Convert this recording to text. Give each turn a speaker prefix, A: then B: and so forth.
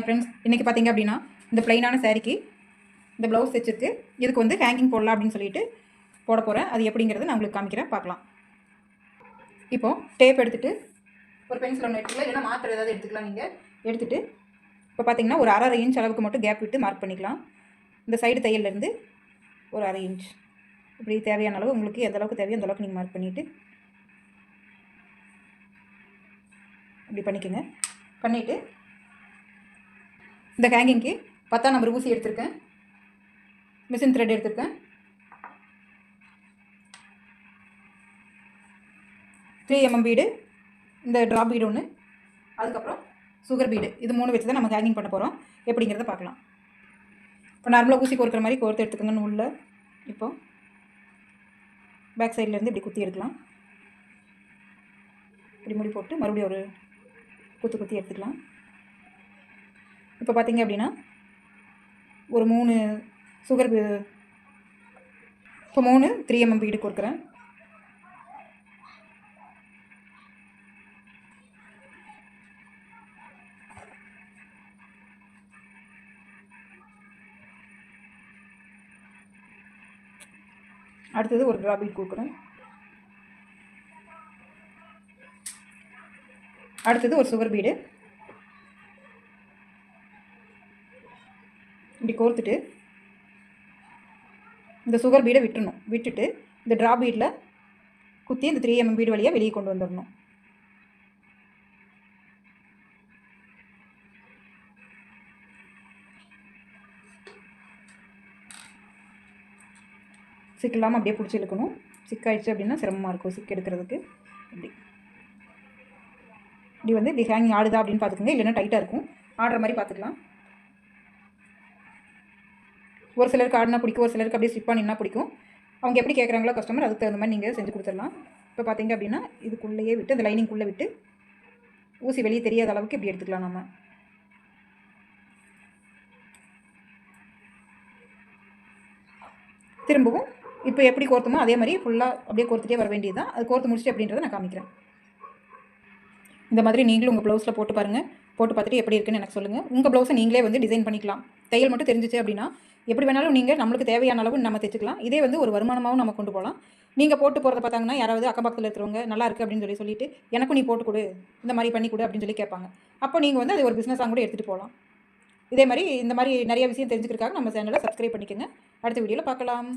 A: Friends இன்றைக்கி பார்த்தீங்க அப்படின்னா இந்த ப்ளைனான சாரீக்கு இந்த ப்ளவுஸ் தைச்சிருக்கு. இதுக்கு வந்து ஹேங்கிங் போடலாம் அப்படின்னு சொல்லிட்டு போட போகிறேன். அது எப்படிங்கிறத நான் உங்களுக்கு காமிக்கிறேன், பார்க்கலாம். இப்போது டேப் எடுத்துகிட்டு ஒரு பென்சில் ஒன்று எடுத்துக்கலாம், இல்லைன்னா மாத்திரை ஏதாவது எடுத்துக்கலாம். நீங்கள் எடுத்துகிட்டு இப்போ பார்த்தீங்கன்னா ஒரு அரை இன்ச் அளவுக்கு மட்டும் கேப் விட்டு மார்க் பண்ணிக்கலாம். இந்த சைடு தையல்லேருந்து ஒரு அரை இன்ச் இப்படி தேவையான அளவு உங்களுக்கு எந்த அளவுக்கு தேவையோ அந்த அளவுக்கு நீங்கள் மார்க் பண்ணிவிட்டு இப்படி பண்ணிக்கோங்க. பண்ணிவிட்டு இந்த ஹேங்கிங்க்கு 10ஆம் நம்பர் ஊசி எடுத்திருக்கேன், மிஷின் த்ரெட் எடுத்திருக்கேன், 3mm பீடு, இந்த ட்ராப் பீடு ஒன்று, அதுக்கப்புறம் சுகர் பீடு. இது 3 வச்சு தான் நம்ம ஹேங்கிங் பண்ண போகிறோம். எப்படிங்கிறத பார்க்கலாம். இப்போ நார்மலாக ஊசி கோர்க்குற மாதிரி கோர்த்து எடுத்துக்கோங்கன்னு உள்ள. இப்போ பேக் சைட்லேருந்து இப்படி குத்தி எடுக்கலாம். இப்படி முடி போட்டு மறுபடியும் ஒரு குத்தி எடுத்துக்கலாம். இப்போ பார்த்தீங்க அப்படின்னா ஒரு 3 சுகர் இப்போ 3 3mm பீடு கொடுக்குறேன். அடுத்தது ஒரு ட்ராப் பீட் கொடுக்குறேன். அடுத்தது ஒரு சுகர் பீடு இப்படி கோர்த்துட்டு இந்த சுகர் பீடை விட்டுணும். விட்டுட்டு இந்த ட்ராப் பீடில் குத்தி இந்த 3mm பீடு வழியாக வெளியே கொண்டு வந்துடணும். சிக்கு இல்லாமல் அப்படியே பிடிச்சி இழுக்கணும். சிக்காயிடுச்சு அப்படின்னா சிரமமாக இருக்கும் சிக்கு எடுக்கிறதுக்கு. இப்படி வந்து இப்படி ஹேங்கிங் ஆடுதா அப்படின்னு பார்த்துக்கோங்க, இல்லைன்னா டைட்டாக இருக்கும். ஆடுற மாதிரி பார்த்துக்கலாம். ஒரு சிலருக்கு ஆடினா பிடிக்கும், ஒரு சிலருக்கு அப்படியே ஸ்டிப்பாக நின்னா பிடிக்கும். அவங்க எப்படி கேட்குறாங்களோ கஸ்டமர், அதுக்கு தகுந்த மாதிரி நீங்கள் செஞ்சு கொடுத்துடலாம். இப்போ பார்த்தீங்க அப்படின்னா இதுக்குள்ளேயே விட்டு அந்த லைனிங்குள்ளே விட்டு ஊசி வெளியே தெரியாத அளவுக்கு இப்படி எடுத்துக்கலாம். நம்ம திரும்பவும் இப்போ எப்படி கோர்த்துமோ அதே மாதிரி ஃபுல்லாக அப்படியே கோர்த்துட்டே வர வேண்டியது தான். அது கோர்த்து முடிச்சுட்டு அப்படின்றத நான் காமிக்கிறேன். இந்த மாதிரி நீங்களும் உங்கள் ப்ளவுஸில் போட்டு பாருங்கள். போட்டு பார்த்துட்டு எப்படி இருக்குன்னு எனக்கு சொல்லுங்கள். உங்கள் ப்ளவுஸை நீங்களே வந்து டிசைன் பண்ணிக்கலாம். தையல் மட்டும் தெரிஞ்சிச்சு அப்படின்னா எப்படி வேணாலும் நீங்கள் நம்மளுக்கு தேவையான அளவு நம்ம தைச்சிக்கலாம். இதே வந்து ஒரு வருமானமாகவும் நம்ம கொண்டு போகலாம். நீங்கள் போட்டு போகிறத பார்த்தாங்கன்னா யாராவது அக்கம் பக்கத்தில் இருக்கிறவங்க நல்லா இருக்குது அப்படின்னு சொல்லிட்டு எனக்கும் நீ போட்டு கொடு, இந்த மாதிரி பண்ணி கொடு அப்படின்னு சொல்லி கேட்பாங்க. அப்போ நீங்கள் வந்து அது ஒரு பிஸ்னஸாக கூட எடுத்துகிட்டு போகலாம். இதே மாதிரி இந்த மாதிரி நிறைய விஷயம் தெரிஞ்சுக்கிறதுக்காக நம்ம சேனலை சப்ஸ்கிரைப் பண்ணிக்கோங்க. அடுத்த வீடியோவில் பார்க்கலாம்.